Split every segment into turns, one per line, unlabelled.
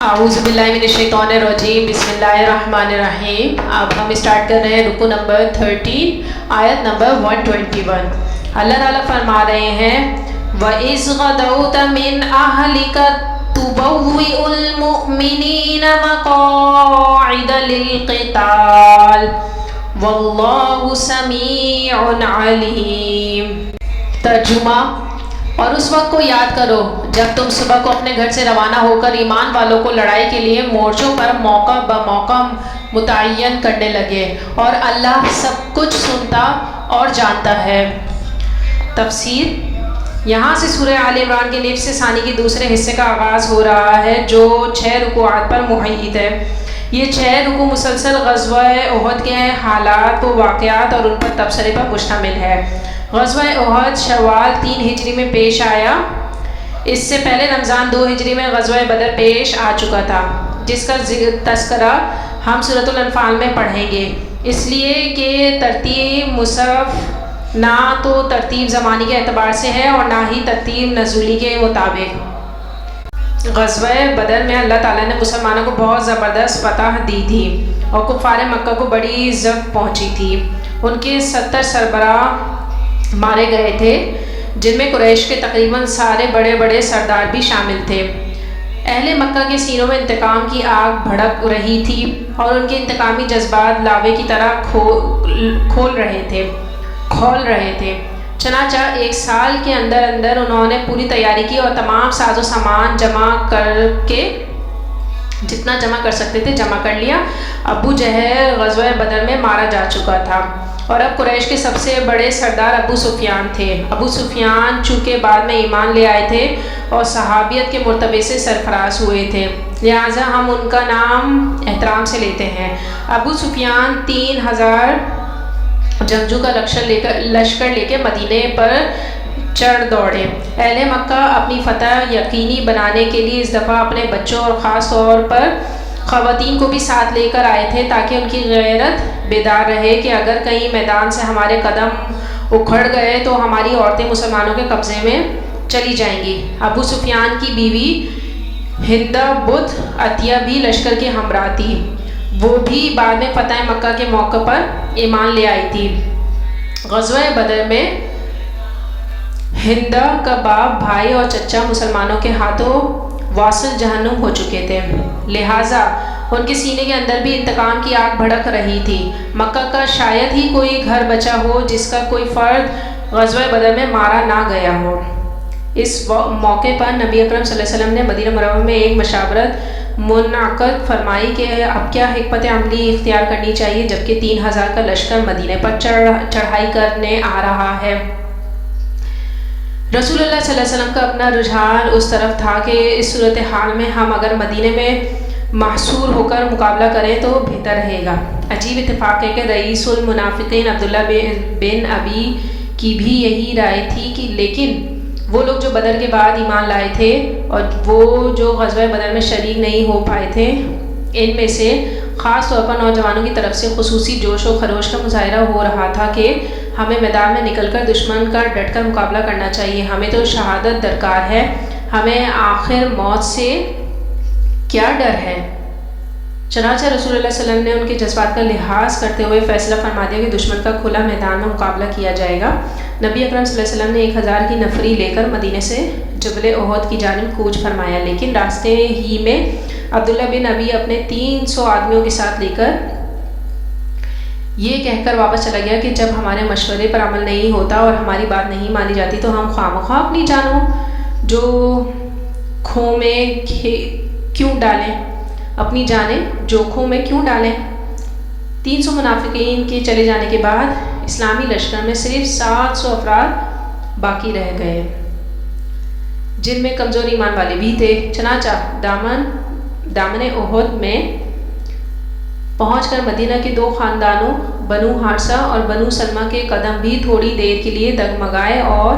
اعوذ باللہ من الشیطان الرجیم، بسم اللہ الرحمن الرحیم۔ اب ہم اسٹارٹ کر رہے ہیں رکوع نمبر 13 آیت نمبر 121۔ اللہ تعالیٰ فرما رہے ہیں وَإِذْ غَدَوْتَ مِنْ أَهْلِكَ تُبَوِّئُ الْمُؤْمِنِينَ مَقَاعِدَ لِلْقِتَالِ وَاللَّهُ سَمِيعٌ عَلِيمٌ۔ ترجمہ: اور اس وقت کو یاد کرو جب تم صبح کو اپنے گھر سے روانہ ہو کر ایمان والوں کو لڑائی کے لیے مورچوں پر موقع بموقع متعین کرنے لگے، اور اللہ سب کچھ سنتا اور جانتا ہے۔ تفسیر: یہاں سے سورہ آل عمران کے نصف ثانی کے دوسرے حصے کا آغاز ہو رہا ہے جو 6 رکوعات پر محیط ہے۔ یہ 6 رکوع مسلسل غزوہ احد کے حالات و واقعات اور ان پر تبصرے پر مشتمل ہے۔ غزوہ احد شوال 3 ہجری میں پیش آیا۔ اس سے پہلے رمضان 2 ہجری میں غزوہ بدر پیش آ چکا تھا، جس کا تذکرہ ہم سورۃ الانفال میں پڑھیں گے، اس لیے کہ ترتیب مصحف نہ تو ترتیب زمانی کے اعتبار سے ہے اور نہ ہی ترتیب نزولی کے مطابق۔ غزوہ بدر میں اللہ تعالیٰ نے مسلمانوں کو بہت زبردست فتح دی تھی اور کفار مکہ کو بڑی ضرب پہنچی تھی۔ ان کے 70 سربراہ مارے گئے تھے، جن میں قریش کے تقریباً سارے بڑے بڑے سردار بھی شامل تھے۔ اہل مکہ کے سینوں میں انتقام کی آگ بھڑک رہی تھی اور ان کے انتقامی جذبات لاوے کی طرح کھول رہے تھے۔ چنانچہ 1 سال کے اندر انہوں نے پوری تیاری کی اور تمام ساز و سامان جتنا جمع کر سکتے تھے جمع کر لیا۔ ابو جہل غزوہ بدر میں مارا جا چکا تھا اور اب قریش کے سب سے بڑے سردار ابو سفیان تھے۔ ابو سفیان چونکہ بعد میں ایمان لے آئے تھے اور صحابیت کے مرتبے سے سرفراز ہوئے تھے، لہٰذا ہم ان کا نام احترام سے لیتے ہیں۔ ابو سفیان 3000 جنگجو کا لشکر لے کے مدینے پر چڑھ دوڑے۔ اہل مکہ اپنی فتح یقینی بنانے کے لیے اس دفعہ اپنے بچوں اور خاص طور پر خواتین کو بھی ساتھ لے کر آئے تھے تاکہ ان کی غیرت بیدار رہے کہ اگر کہیں میدان سے ہمارے قدم اکھڑ گئے تو ہماری عورتیں مسلمانوں کے قبضے میں چلی جائیں گی۔ ابو سفیان کی بیوی ہندہ بت عطیہ بھی لشکر کے ہمراہ تھی، وہ بھی بعد میں فتح مکہ کے موقع پر ایمان لے آئی تھی۔ غزوہ بدر میں ہندہ کا باپ، بھائی اور چچا مسلمانوں کے ہاتھوں واصل جہنم ہو چکے تھے، لہٰذا ان کے سینے کے اندر بھی انتقام کی آگ بھڑک رہی تھی۔ مکہ کا شاید ہی کوئی گھر بچا ہو جس کا کوئی فرد غزوہ بدر میں مارا نہ گیا ہو۔ اس موقع پر نبی اکرم صلی اللہ علیہ وسلم نے مدینہ منورہ میں ایک مشاورت منعقد فرمائی کہ اب کیا حکمت عملی اختیار کرنی چاہیے جبکہ 3000 کا لشکر مدینے پر چڑھائی کرنے آ رہا ہے۔ رسول اللہ صلی اللہ علیہ وسلم کا اپنا رجحان اس طرف تھا کہ اس صورتحال میں ہم اگر مدینے میں محصور ہو کر مقابلہ کریں تو بہتر رہے گا۔ عجیب اتفاق ہے کہ رئیس المنافقین عبداللہ بن ابی کی بھی یہی رائے تھی لیکن وہ لوگ جو بدر کے بعد ایمان لائے تھے اور وہ جو غزوہ بدر میں شریک نہیں ہو پائے تھے، ان میں سے خاص طور پر نوجوانوں کی طرف سے خصوصی جوش و خروش کا مظاہرہ ہو رہا تھا کہ ہمیں میدان میں نکل کر دشمن کا ڈٹ کر مقابلہ کرنا چاہیے، ہمیں تو شہادت درکار ہے، ہمیں آخر موت سے کیا ڈر ہے۔ چنانچہ رسول اللہ صلی اللہ علیہ وسلم نے ان کے جذبات کا لحاظ کرتے ہوئے فیصلہ فرما دیا کہ دشمن کا کھلا میدان میں مقابلہ کیا جائے گا۔ نبی اکرم صلی اللہ علیہ وسلم نے 1000 کی نفری لے کر مدینے سے جبل احد کی جانب کوچ فرمایا، لیکن راستے ہی میں عبداللہ بن ابی اپنے 300 آدمیوں کے ساتھ لے کر یہ کہہ کر واپس چلا گیا کہ جب ہمارے مشورے پر عمل نہیں ہوتا اور ہماری بات نہیں مانی جاتی تو ہم خواہ اپنی جانوں جو کھوں میں کیوں ڈالیں، اپنی جانیں جوکھوں میں کیوں ڈالیں۔ 300 منافقین کے چلے جانے کے بعد اسلامی لشکر میں صرف 700 افراد باقی رہ گئے، جن میں کمزور ایمان والے بھی تھے۔ چنانچہ دامن احد میں پہنچ کر مدینہ کے 2 خاندانوں بنو حارثہ اور بنو سلمہ کے قدم بھی تھوڑی دیر کے لیے ڈگمگائے اور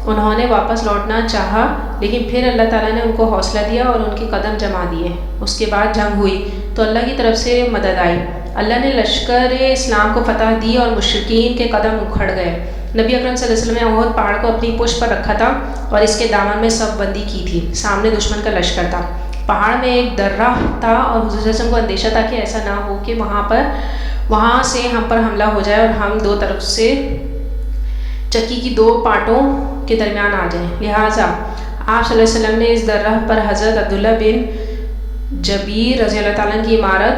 انہوں نے واپس لوٹنا چاہا، لیکن پھر اللہ تعالیٰ نے ان کو حوصلہ دیا اور ان کے قدم جما دیے۔ اس کے بعد جنگ ہوئی تو اللہ کی طرف سے مدد آئی، اللہ نے لشکر اسلام کو فتح دی اور مشرکین کے قدم اکھڑ گئے۔ نبی اکرم صلی اللہ علیہ وسلم نے احد پہاڑ کو اپنی پشت پر رکھا تھا اور اس کے دامن میں صف بندی کی تھی، سامنے دشمن کا لشکر تھا۔ پہاڑ میں ایک درہ تھا اور حضور صلی اللہ علیہ وسلم کو اندیشہ تھا کہ ایسا نہ ہو کہ وہاں سے ہم پر حملہ ہو جائے اور ہم دو طرف سے چکی کی دو پارٹوں کے درمیان آ جائیں. لہٰذا آپ صلی اللہ علیہ وسلم نے اس درہ پر حضرت عبداللہ بن جبیر رضی اللہ تعالیٰ کی عمارت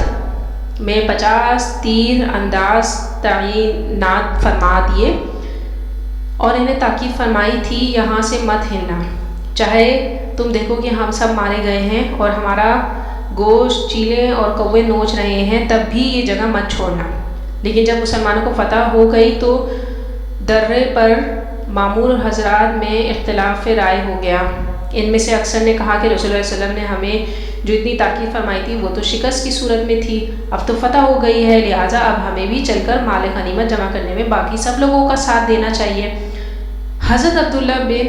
میں 50 تیر انداز تعینات فرما دیے اور انہیں تاکید فرمائی تھی یہاں سے مت ہلنا، چاہے تم دیکھو کہ ہم سب مارے گئے ہیں اور ہمارا گوشت چیلے اور کوے نوچ رہے ہیں، تب بھی یہ جگہ مت چھوڑنا. لیکن جب مسلمانوں کو فتح ہو گئی تو درے پر مامور حضرات میں اختلاف رائے ہو گیا. ان میں سے اکثر نے کہا کہ رسول اللہ صلی اللہ علیہ وسلم نے ہمیں جو اتنی تاکید فرمائی تھی وہ تو شکست کی صورت میں تھی، اب تو فتح ہو گئی ہے، لہٰذا اب ہمیں بھی چل کر مال غنیمت جمع کرنے میں باقی سب لوگوں کا ساتھ دینا چاہیے. حضرت عبداللہ بن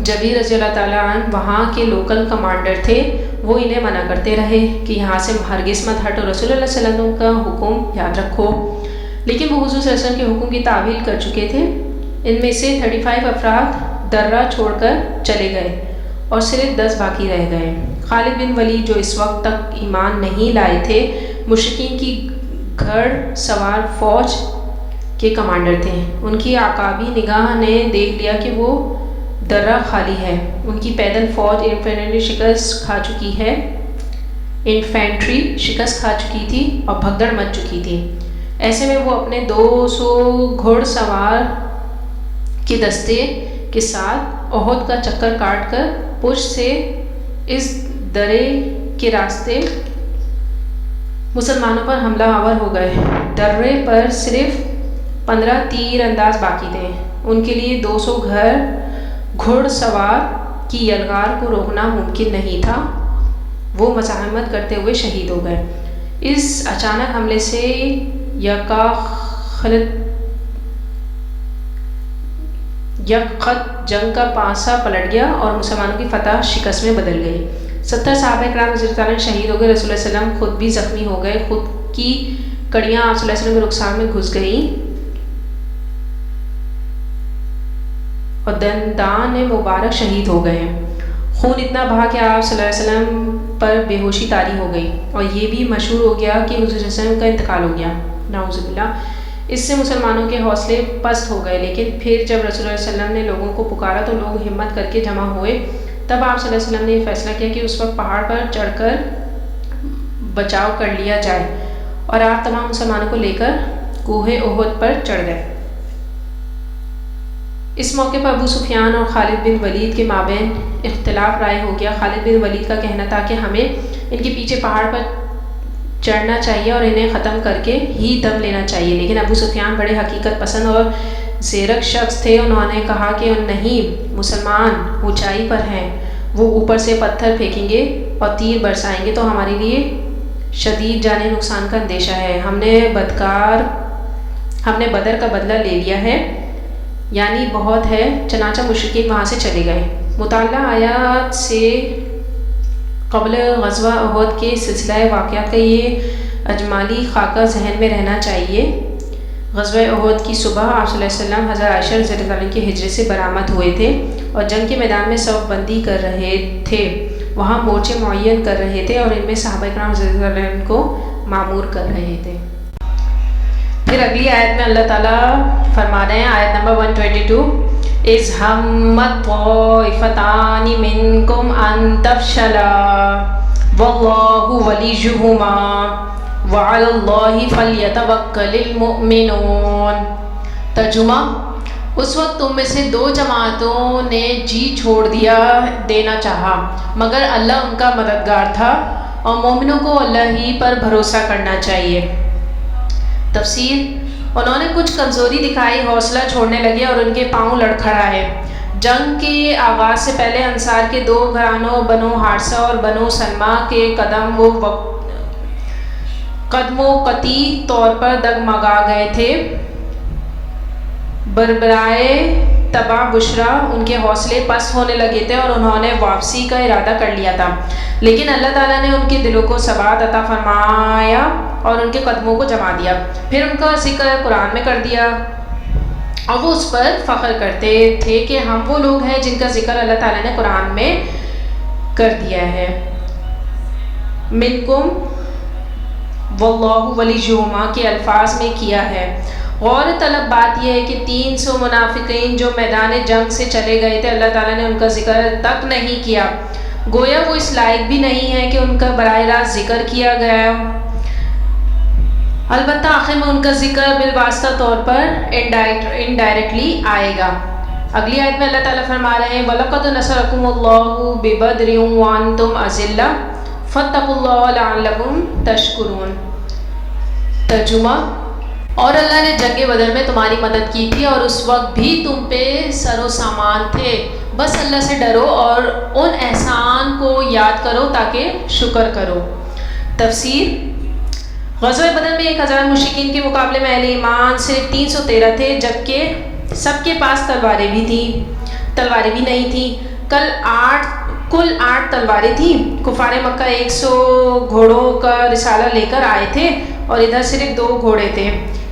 جبیر رضی اللہ تعالیٰ عنہ وہاں کے لوکل کمانڈر تھے، وہ انہیں منع کرتے رہے کہ یہاں سے ہرگز مت ہٹو، رسول اللہ صلی اللہ علیہ وسلم کا حکم یاد رکھو. لیکن وہ حضور صلی اللہ علیہ وسلم کے حکم کی تعویل کر چکے تھے. ان میں سے 35 افراد درہ چھوڑ کر چلے گئے اور صرف 10 باقی رہ گئے. خالد بن ولید جو اس وقت تک ایمان نہیں لائے تھے، مشرکین کی گھڑ سوار فوج کے کمانڈر تھے. ان کی عقابی نگاہ نے دیکھ لیا کہ وہ درہ خالی ہے. ان کی پیدل فوج انفینٹری شکست کھا چکی تھی اور بھگدڑ مچ چکی تھی. ایسے میں وہ اپنے 200 گھوڑ سوار کے دستے کے ساتھ احد کا چکر کاٹ کر پشت سے اس درے کے راستے مسلمانوں پر حملہ آور ہو گئے. درے پر صرف 15 تیر انداز باقی تھے. ان کے لیے 200 گھڑ سوار کی یلغار کو روکنا ممکن نہیں تھا. وہ مزاحمت کرتے ہوئے شہید ہو گئے. اس اچانک حملے سے یک خط جنگ کا پانسا پلٹ گیا اور مسلمانوں کی فتح شکست میں بدل گئی. 70 صحابہ کرام رضی اللہ عنہ شہید ہو گئے. رسول اللہ صلی اللہ علیہ وسلم خود بھی زخمی ہو گئے. خود کی کڑیاں آپ صلی اللہ علیہ وسلم کے رخسار میں گھس گئیں اور دندان مبارک شہید ہو گئے. خون اتنا بہا کہ آپ صلی اللہ علیہ وسلم پر بے ہوشی طاری ہو گئی اور یہ بھی مشہور ہو گیا کہ حضور صلی اللہ علیہ وسلم کا انتقال ہو گیا. نعوذ باللہ. اس سے مسلمانوں کے حوصلے پست ہو گئے. لیکن پھر جب رسول اللہ علیہ وسلم نے لوگوں کو پکارا تو لوگ ہمت کر کے جمع ہوئے. تب آپ صلی اللہ علیہ وسلم نے یہ فیصلہ کیا کہ اس وقت پہاڑ پر چڑھ کر بچاؤ کر لیا جائے اور آپ تمام مسلمانوں کو لے کر کوہ احد پر چڑھ گئے. اس موقع پر ابو سفیان اور خالد بن ولید کے مابین اختلاف رائے ہو گیا. خالد بن ولید کا کہنا تھا کہ ہمیں ان کے پیچھے پہاڑ پر چڑھنا چاہیے اور انہیں ختم کر کے ہی دم لینا چاہیے. لیکن ابو سفیان بڑے حقیقت پسند اور زیرک شخص تھے. انہوں نے کہا کہ نہیں، مسلمان اونچائی پر ہیں، وہ اوپر سے پتھر پھینکیں گے اور تیر برسائیں گے تو ہمارے لیے شدید جانی نقصان کا اندیشہ ہے. ہم نے بدر کا بدلہ لے لیا ہے، یعنی بہت ہے. چنانچہ مشرکین وہاں سے چلے گئے. مطالعہ آیات سے قبل غزوہ احد کے سلسلہ واقعات کا یہ اجمالی خاکہ ذہن میں رہنا چاہیے. غزوہ احد کی صبح آپ صلی اللہ علیہ وسلم حضرت عائشہ رضی اللہ عنہا کے حجرے سے برآمد ہوئے تھے اور جنگ کے میدان میں صف بندی کر رہے تھے. وہاں مورچے معین کر رہے تھے اور ان میں صحابہ کرام رضی اللہ عنہم کو معمور کر رہے تھے. پھر اگلی آیت میں اللہ تعالیٰ فرما رہے ہیں، آیت نمبر 122، اِذْ هَمَّتْ طَائِفَتَانِ مِنْكُمْ أَن تَفْشَلَا وَاللَّهُ وَلِيُّهُمَا وَعَلَى اللَّهِ فَلْيَتَوَكَّلِ الْمُؤْمِنُونَ. ترجمہ: اس وقت تم میں سے دو جماعتوں نے جی چھوڑ دینا چاہا، مگر اللہ ان کا مددگار تھا اور مومنوں کو اللہ ہی پر بھروسہ کرنا چاہیے. تفسیر: انہوں نے کچھ کمزوری دکھائی، حوصلہ چھوڑنے لگے اور ان کے پاؤں لڑکھڑائے. جنگ کے آغاز سے پہلے انصار کے دو گھرانوں بنو حارثہ اور بنو سلمہ کے قدم و قطعی طور پر ڈگمگا گئے تھے. بربرائے تبع بشرا ان کے حوصلے پست ہونے لگے تھے اور انہوں نے واپسی کا ارادہ کر لیا تھا. لیکن اللہ تعالیٰ نے ان کے دلوں کو ثبات عطا فرمایا اور ان کے قدموں کو جما دیا. پھر ان کا ذکر قرآن میں کر دیا اور وہ اس پر فخر کرتے تھے کہ ہم وہ لوگ ہیں جن کا ذکر اللہ تعالیٰ نے قرآن میں کر دیا ہے. منکم واللہ ولیہما کے الفاظ میں کیا ہے۔ غور طلب بات یہ ہے کہ 300 منافقین جو میدان جنگ سے چلے گئے تھے، اللہ تعالیٰ نے ان کا ذکر تک نہیں کیا، گویا وہ اس لائق بھی نہیں ہے کہ ان کا براہ راست ذکر کیا گیا، البتہ آخر میں ان کا ذکر بالواسطہ طور پر انڈائریکٹلی آئے گا۔ اگلی آیت میں اللہ تعالیٰ فرما رہے ہیں وَلَقَدْ نَصَرَكُمُ اللَّهُ بِبَدْرٍ وَأَنْتُمْ أَذِلَّةٌ فَاتَّقُوا اللَّهَ لَعَلَّكُمْ تَشْكُرُونَ۔ ترجمہ، اور اللہ نے جنگ بدر میں تمہاری مدد کی تھی اور اس وقت بھی تم پہ سر و سامان تھے، بس اللہ سے ڈرو اور ان احسان کو یاد کرو تاکہ شکر کرو۔ تفسیر، غزوہ بدر میں 1000 مشرکین کے مقابلے میں اہل ایمان صرف 313 تھے، جبکہ سب کے پاس تلواریں بھی نہیں تھیں۔ کل 8 تلواریں تھیں۔ کفار مکہ 100 گھوڑوں کا رسالہ لے کر آئے تھے اور ادھر صرف 2 گھوڑے تھے،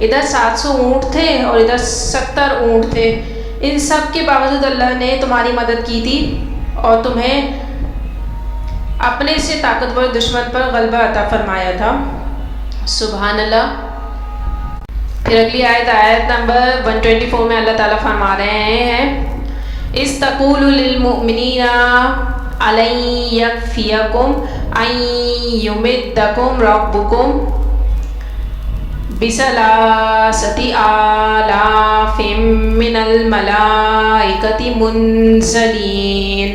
ادھر 700 اونٹ تھے اور ادھر 70 اونٹ تھے۔ ان سب کے باوجود اللہ نے تمہاری مدد کی تھی اور تمہیں اپنے سے طاقتور دشمن پر غلبہ عطا فرمایا تھا۔ سبحان اللہ۔ پھر اگلی آیت نمبر 124 میں اللہ تعالیٰ فرما رہے ہیں اِذْ تَقُولُ لِلْمُؤْمِنِينَ أَلَنْ يَكْفِيَكُمْ أَنْ يُمِدَّكُمْ رَبُّكُمْ بِثَلَاثَةِ آلَافٍ مِّنَ الْمَلَائِكَةِ مُنزَلِينَ۔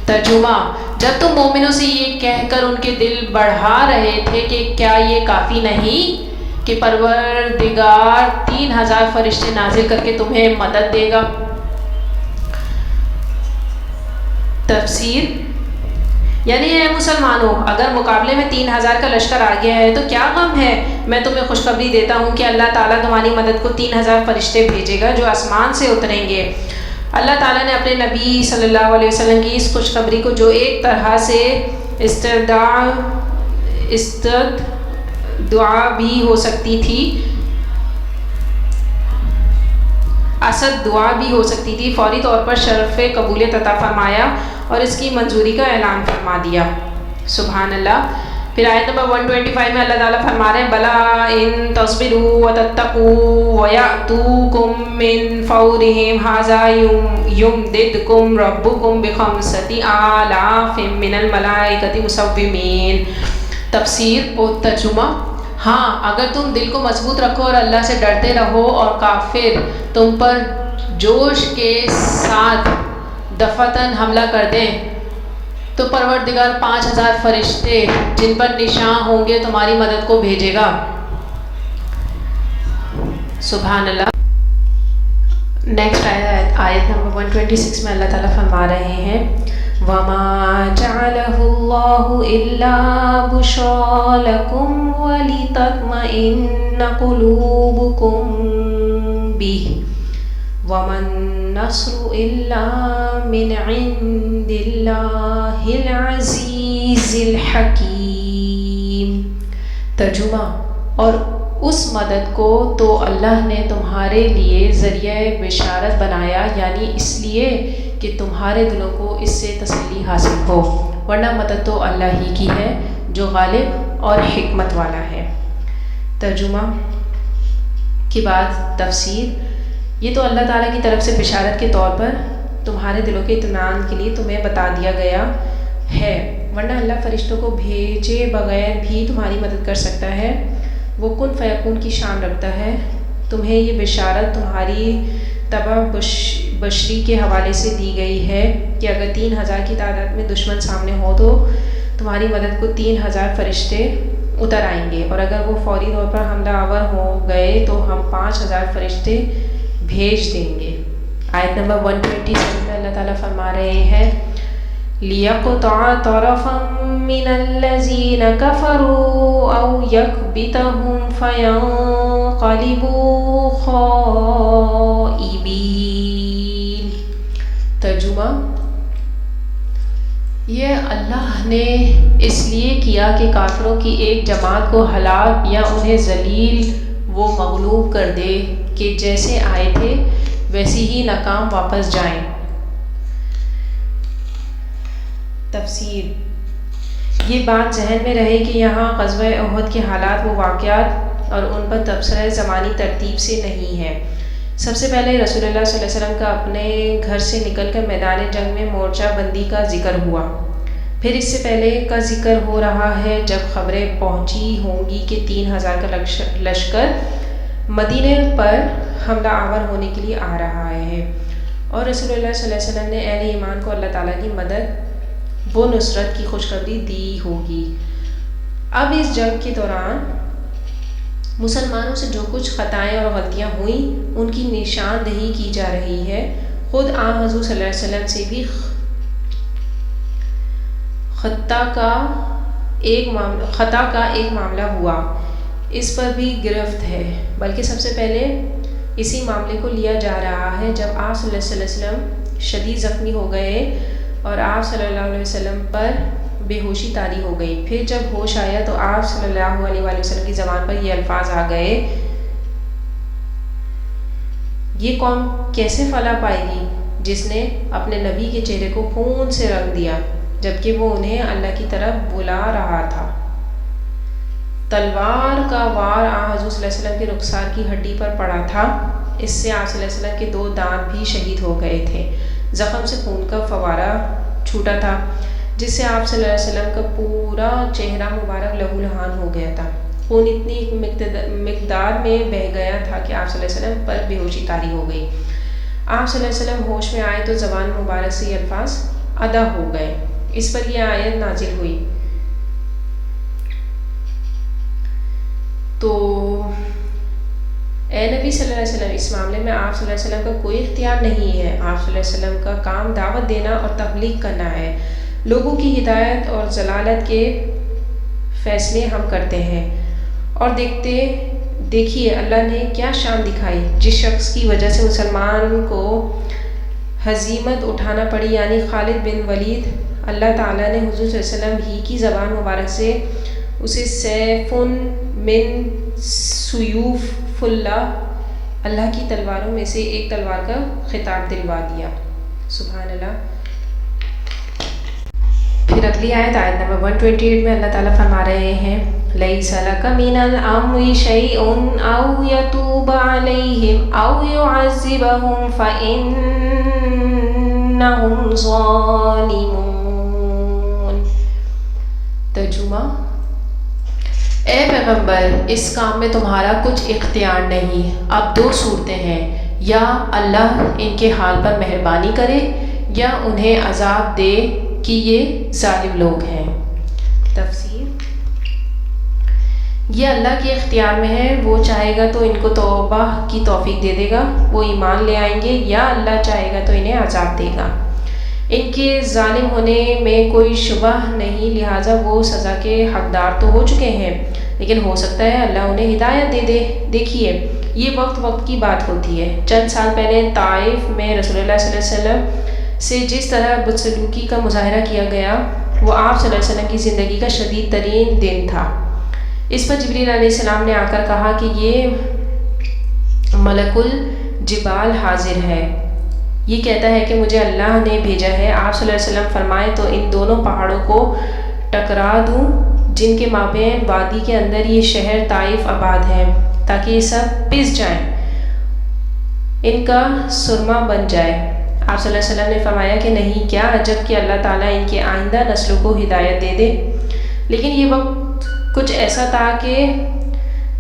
ترجمہ، جب تم مومنوں سے یہ کہہ کر ان کے دل بڑھا رہے تھے کہ کیا یہ کافی نہیں کہ پروردگار 3000 فرشتے نازل کر کے تمہیں مدد دے گا۔ تفسیر، یعنی اے مسلمانوں، اگر مقابلے میں 3000 کا لشکر آ گیا ہے تو کیا غم ہے، میں تمہیں خوشخبری دیتا ہوں کہ اللہ تعالیٰ تمہاری مدد کو 3000 فرشتے بھیجے گا جو آسمان سے اتریں گے۔ اللہ تعالیٰ نے اپنے نبی صلی اللہ علیہ وسلم کی اس خوشخبری کو، جو ایک طرح سے استدعا بھی ہو سکتی تھی، دعا بھی ہو سکتی تھی، فوری طور پر شرف قبولیت عطا فرمایا اور اس کی منظوری کا اعلان فرما دیا۔ سبحان اللہ۔ پھر آیت نمبر 125 میں اللہ تعالیٰ فرما رہے ہیں بلا ان تصبروا وتتقوا ويأتوكم من فورهم هذا يمددكم ربكم بخمسة آلاف من الملائكة مسومين۔ تفسیر و ترجمہ، ہاں اگر تم دل کو مضبوط رکھو اور اللہ سے ڈرتے رہو اور کافر تم پر جوش کے ساتھ دفعتاً حملہ کر دیں تو پروردگار 5000 فرشتے جن پر نشاں ہوں گے تمہاری مدد کو بھیجے گا۔ سبحان اللہ۔ نیکسٹ آیت نمبر 126 میں اللہ تعالیٰ فرما رہے ہیں وَمَا جَعَلَهُ اللَّهُ إِلَّا بُشْرَىٰ لَكُمْ وَلِتَطْمَئِنَّ قُلُوبُكُمْ بِهِ وَمَا النَّصْرُ إِلَّا مِنْ عِنْدِ اللَّهِ الْعَزِيزِ الْحَكِيمِ۔ ترجمہ، اور اس مدد کو تو اللہ نے تمہارے لیے ذریعہ بشارت بنایا، یعنی اس لیے کہ تمہارے دلوں کو اس سے تسلی حاصل ہو، ورنہ مدد تو اللہ ہی کی ہے جو غالب اور حکمت والا ہے۔ ترجمہ کے بعد تفسیر، یہ تو اللہ تعالیٰ کی طرف سے بشارت کے طور پر تمہارے دلوں کے اطمینان کے لیے تمہیں بتا دیا گیا ہے، ورنہ اللہ فرشتوں کو بھیجے بغیر بھی تمہاری مدد کر سکتا ہے۔ وہ کن فیکون کی شان رکھتا ہے۔ تمہیں یہ بشارت تمہاری طبع بشری کے حوالے سے دی گئی ہے کہ اگر 3000 کی تعداد میں دشمن سامنے ہو تو تمہاری مدد کو 3000 فرشتے اتر آئیں گے، اور اگر وہ فوری طور پر حملہ آور ہو گئے تو ہم 5000 فرشتے بھیج دیں گے۔ آیت نمبر 127 میں اللہ تعالیٰ فرما رہے ہیں لِيَقْطَعَ طَرَفًا مِّنَ الَّذِينَ كَفَرُوا أَوْ يَكْبِتَهُمْ فَيَنقَلِبُوا خَائِبِينَ۔ ترجمہ، یہ اللہ نے اس لیے کیا کہ کافروں کی ایک جماعت کو ہلاک یا انہیں ذلیل و مغلوب کر دے کہ جیسے آئے تھے ویسی ہی ناکام واپس جائیں۔ تفسیر، یہ بات ذہن میں رہے کہ یہاں غزوہ احد کے حالات و واقعات اور ان پر تبصرہ زمانی ترتیب سے نہیں ہے۔ سب سے پہلے رسول اللہ صلی اللہ علیہ وسلم کا اپنے گھر سے نکل کر میدان جنگ میں مورچہ بندی کا ذکر ہوا۔ پھر اس سے پہلے کا ذکر ہو رہا ہے جب خبریں پہنچی ہوں گی کہ 3000 کا لشکر مدینے پر حملہ آور ہونے کے لیے آ رہا ہے، اور رسول اللہ صلی اللہ علیہ وسلم نے اہل ایمان کو اللہ تعالیٰ کی مدد و نصرت کی خوشخبری دی ہوگی۔ اب اس جنگ کے دوران مسلمانوں سے جو کچھ خطائیں اور غلطیاں ہوئیں ان کی نشاندہی کی جا رہی ہے۔ خود آن حضور صلی اللہ علیہ وسلم سے بھی خطا کا ایک معاملہ ہوا، اس پر بھی گرفت ہے، بلکہ سب سے پہلے اسی معاملے کو لیا جا رہا ہے جب آپ صلی اللہ علیہ وسلم شدید زخمی ہو گئے اور آپ صلی اللہ علیہ وسلم پر بے ہوشی طاری ہو گئی۔ پھر جب ہوش آیا تو آپ صلی اللہ علیہ وآلہ وسلم کی زبان پر یہ الفاظ آ گئے، یہ قوم کیسے فلاح پائے گی جس نے اپنے نبی کے چہرے کو خون سے رنگ دیا جبکہ وہ انہیں اللہ کی طرف بلا رہا تھا۔ تلوار کا وار آن حضور صلی اللہ علیہ وسلم کے رخسار کی ہڈی پر پڑا تھا، اس سے آپ صلی اللہ علیہ وسلم کے 2 دانت بھی شہید ہو گئے تھے۔ زخم سے خون کا فوارہ چھوٹا تھا جس سے آپ صلی اللہ علیہ وسلم کا پورا چہرہ مبارک لہو لہان ہو گیا تھا۔ خون اتنی مقدار میں بہہ گیا تھا کہ آپ صلی اللہ علیہ وسلم پر بے ہوشی طاری ہو گئی۔ آپ صلی اللہ علیہ وسلم ہوش میں آئے تو زبان مبارک سے یہ الفاظ ادا ہو گئے۔ اس پر یہ آیت نازل ہوئی۔ تو اے نبی صلی اللہ علیہ وسلم، اس معاملے میں آپ صلی اللہ علیہ وسلم کا کوئی اختیار نہیں ہے۔ آپ صلی اللہ علیہ وسلم کا کام دعوت دینا اور تبلیغ کرنا ہے۔ لوگوں کی ہدایت اور ضلالت کے فیصلے ہم کرتے ہیں۔ اور دیکھیے اللہ نے کیا شان دکھائی جس شخص کی وجہ سے مسلمان کو ہزیمت اٹھانا پڑی، یعنی خالد بن ولید۔ اللہ تعالیٰ نے حضور صلی اللہ علیہ وسلم ہی کی زبان مبارک سے اسے سیف من سیوف اللہ کی تلواروں میں سے ایک تلوار کا خطاب دلوا دیا۔ سبحان اللہ۔ پھر اگلی آیت نمبر 128 میں اللہ تعالیٰ فرما رہے ہیں، لَيْسَ لَكَ مِنَ الْأَمْرِ شَيْءٌ أَوْ يَتُوبَ عَلَيْهِمْ أَوْ يُعَذِّبَهُمْ فَإِنَّهُمْ ظَالِمُونَ۔ ترجمہ: اے پیغمبر، اس کام میں تمہارا کچھ اختیار نہیں۔ اب 2 صورتیں ہیں، یا اللہ ان کے حال پر مہربانی کرے یا انہیں عذاب دے کہ یہ ظالم لوگ ہیں۔ تفسیر: یہ اللہ کے اختیار میں ہے، وہ چاہے گا تو ان کو توبہ کی توفیق دے دے گا، وہ ایمان لے آئیں گے، یا اللہ چاہے گا تو انہیں عذاب دے گا۔ ان کے ظالم ہونے میں کوئی شبہ نہیں، لہٰذا وہ سزا کے حقدار تو ہو چکے ہیں، لیکن ہو سکتا ہے اللہ انہیں ہدایت دے دے۔ دیکھیے، یہ وقت کی بات ہوتی ہے۔ چند سال پہلے طائف میں رسول اللہ صلی اللہ علیہ وسلم سے جس طرح بدسلوکی کا مظاہرہ کیا گیا وہ آپ صلی اللہ علیہ وسلم کی زندگی کا شدید ترین دن تھا۔ اس پر جبریل علیہ السلام نے آ کر کہا کہ یہ ملک الجبال حاضر ہے، یہ کہتا ہے کہ مجھے اللہ نے بھیجا ہے۔ آپ صلی اللہ علیہ وسلم فرمائے تو ان دونوں پہاڑوں کو ٹکرا دوں جن کے مابین وادی کے اندر یہ شہر طائف آباد ہے، تاکہ یہ سب پس جائیں، ان کا سرما بن جائے۔ آپ صلی اللہ علیہ وسلم نے فرمایا کہ نہیں، کیا عجب کہ اللہ تعالیٰ ان کے آئندہ نسلوں کو ہدایت دے دے۔ لیکن یہ وقت کچھ ایسا تھا کہ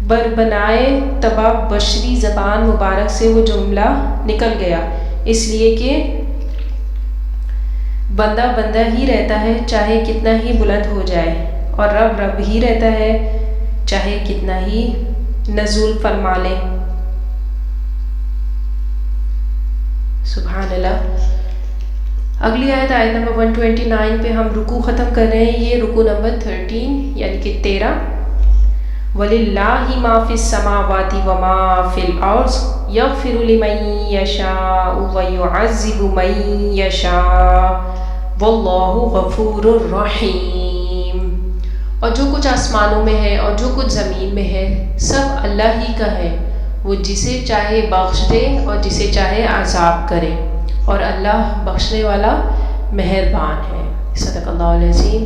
بربنائے طبع بشری زبان مبارک سے وہ جملہ نکل گیا، اس لیے کہ بندہ بندہ ہی رہتا ہے چاہے کتنا ہی بلند ہو جائے، اور رب رب ہی رہتا ہے چاہے کتنا ہی نزول فرما لے۔ سبحان اللہ۔ اگلی آیت نمبر 129 پہ ہم رکوع ختم کر رہے ہیں، یہ رکوع نمبر 13 یعنی کہ 13۔ وَلِلَّهِ مَا فِي السَّمَاوَاتِ وَمَا فِي الْأَرْضِ يَغْفِرُ لِمَن يَشَاءُ وَيُعَذِّبُ مَن يَشَاءُ وَاللَّهُ غَفُورٌ رَحِيمٌ۔ اور جو کچھ آسمانوں میں ہے اور جو کچھ زمین میں ہے سب اللہ ہی کا ہے، وہ جسے چاہے بخش دے اور جسے چاہے عذاب کرے، اور اللہ بخشنے والا مہربان ہے۔ صدق اللہ العظیم۔